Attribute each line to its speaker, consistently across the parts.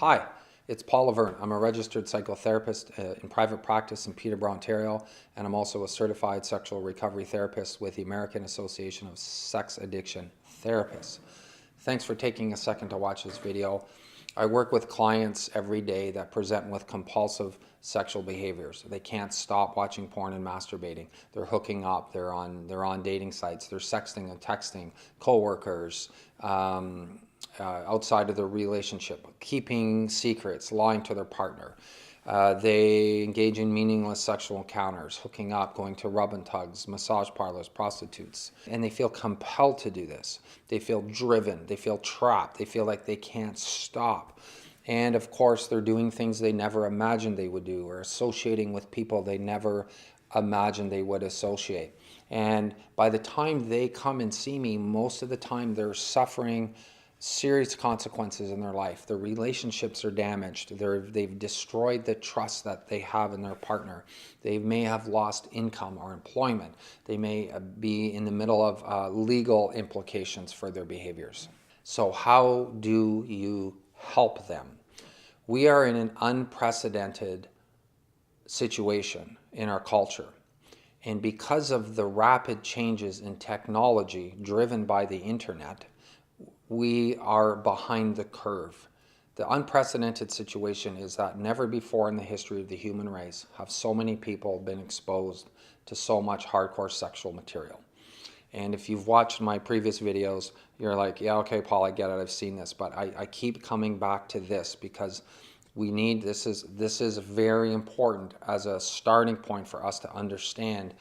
Speaker 1: Hi, it's Paul Lavergne. I'm a registered psychotherapist in private practice in Peterborough, Ontario, and I'm also a certified sexual recovery therapist with the American Association of Sex Addiction Therapists. Thanks for taking a second to watch this video. I work with clients every day that present with compulsive sexual behaviors. They can't stop watching porn and masturbating. They're hooking up, they're on dating sites, they're sexting and texting, coworkers, outside of their relationship, keeping secrets, lying to their partner. They engage in meaningless sexual encounters, hooking up, going to rub and tugs, massage parlors, prostitutes. And they feel compelled to do this. They feel driven, they feel trapped, they feel like they can't stop. And of course, they're doing things they never imagined they would do, or associating with people they never imagined they would associate. And by the time they come and see me, most of the time they're suffering serious consequences in their life. Their relationships are damaged. They've destroyed the trust that they have in their partner. They may have lost income or employment. They may be in the middle of legal implications for their behaviors. So how do you help them? We are in an unprecedented situation in our culture. And because of the rapid changes in technology driven by the internet, we are behind the curve. The unprecedented situation is that never before in the history of the human race have so many people been exposed to so much hardcore sexual material. And if you've watched my previous videos, you're like, yeah, okay, Paul, I get it, I've seen this. But I keep coming back to this because this is very important as a starting point for us to understand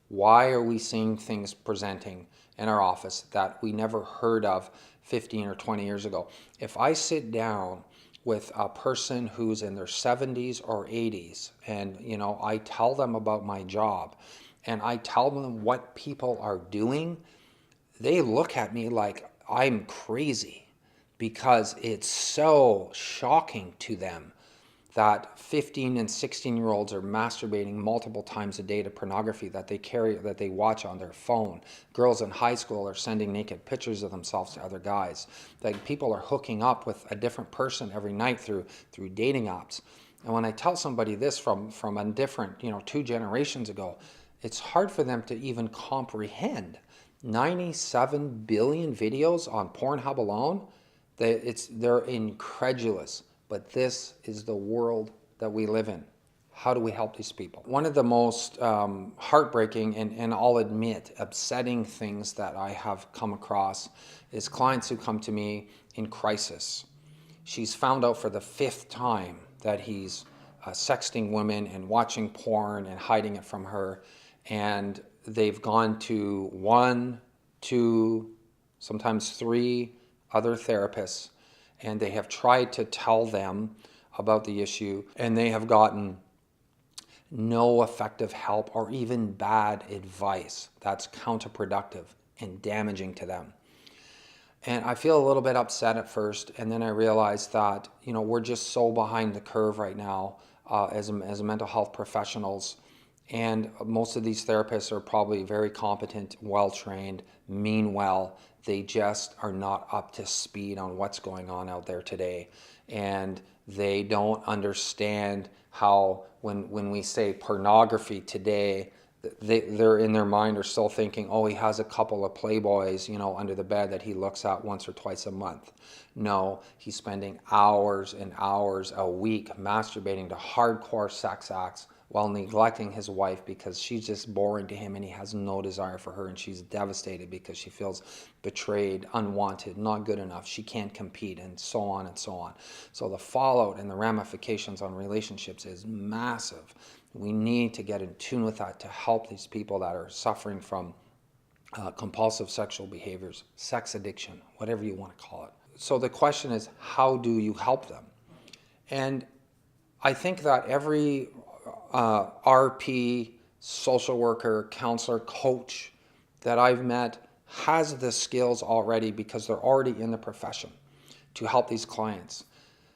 Speaker 1: why are we seeing things presenting in our office that we never heard of 15 or 20 years ago. If I sit down with a person who's in their 70s or 80s and I tell them about my job and I tell them what people are doing, they look at me like I'm crazy because it's so shocking to them that 15 and 16-year-olds are masturbating multiple times a day to pornography that they watch on their phone. Girls in high school are sending naked pictures of themselves to other guys. Like, people are hooking up with a different person every night through dating apps. And when I tell somebody this from a different, 2 generations ago, it's hard for them to even comprehend. 97 billion videos on Pornhub alone, they're incredulous. But this is the world that we live in. How do we help these people? One of the most heartbreaking and I'll admit upsetting things that I have come across is clients who come to me in crisis. She's found out for the 5th time that he's sexting women and watching porn and hiding it from her. And they've gone to 1, 2, sometimes 3 other therapists, and they have tried to tell them about the issue, and they have gotten no effective help or even bad advice that's counterproductive and damaging to them. And I feel a little bit upset at first, and then I realized that we're just so behind the curve right now as mental health professionals. And most of these therapists are probably very competent, well-trained, mean well. They just are not up to speed on what's going on out there today. And they don't understand how when we say pornography today, they're in their mind are still thinking, oh, he has a couple of Playboys, under the bed that he looks at once or twice a month. No, he's spending hours and hours a week masturbating to hardcore sex acts while neglecting his wife because she's just boring to him and he has no desire for her, and she's devastated because she feels betrayed, unwanted, not good enough, she can't compete, and so on and so on. So the fallout and the ramifications on relationships is massive. We need to get in tune with that to help these people that are suffering from compulsive sexual behaviors, sex addiction, whatever you want to call it. So the question is, how do you help them? And I think that every RP, social worker, counselor, coach that I've met has the skills already because they're already in the profession to help these clients.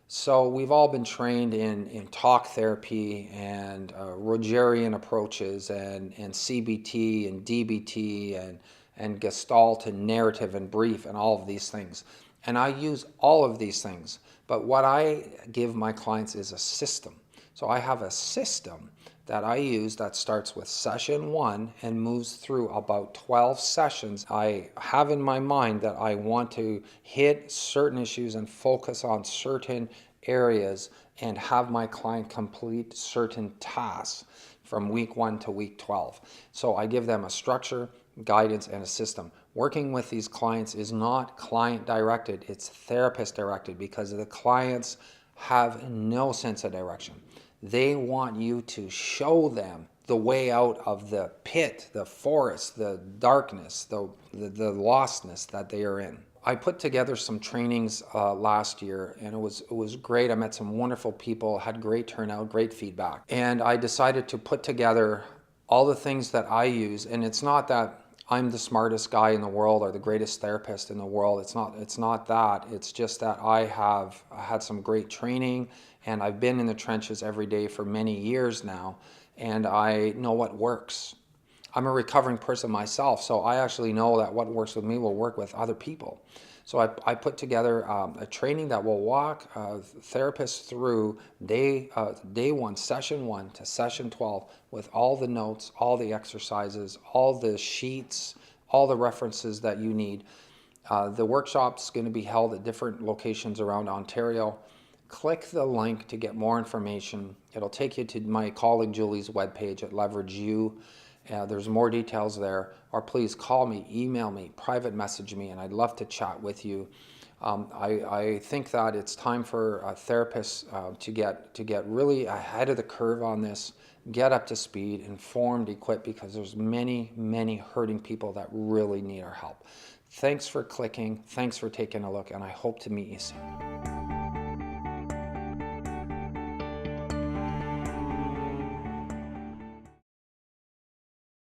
Speaker 1: So we've all been trained in talk therapy and Rogerian approaches and CBT and DBT and Gestalt and narrative and brief and all of these things. And I use all of these things. But what I give my clients is a system. So I have a system that I use that starts with session 1 and moves through about 12 sessions. I have in my mind that I want to hit certain issues and focus on certain areas and have my client complete certain tasks from week 1 to week 12. So I give them a structure, guidance, and a system. Working with these clients is not client directed, it's therapist directed, because the clients have no sense of direction. They want you to show them the way out of the pit, the forest, the darkness, the lostness that they are in. I put together some trainings last year, and it was great. I met some wonderful people, had great turnout, great feedback. And I decided to put together all the things that I use, and it's not that I'm the smartest guy in the world or the greatest therapist in the world. It's not that. It's just that I have had some great training, and I've been in the trenches every day for many years now, and I know what works. I'm a recovering person myself, so I actually know that what works with me will work with other people. So I put together a training that will walk therapists through day 1, session 1 to session 12 with all the notes, all the exercises, all the sheets, all the references that you need. The workshop's going to be held at different locations around Ontario. Click the link to get more information. It'll take you to my colleague Julie's webpage at Lavergne. There's more details there, or please call me, email me, private message me, and I'd love to chat with you. I think that it's time for therapists to get really ahead of the curve on this, get up to speed, informed, equipped, because there's many hurting people that really need our help. Thanks for clicking, thanks for taking a look, and I hope to meet you soon.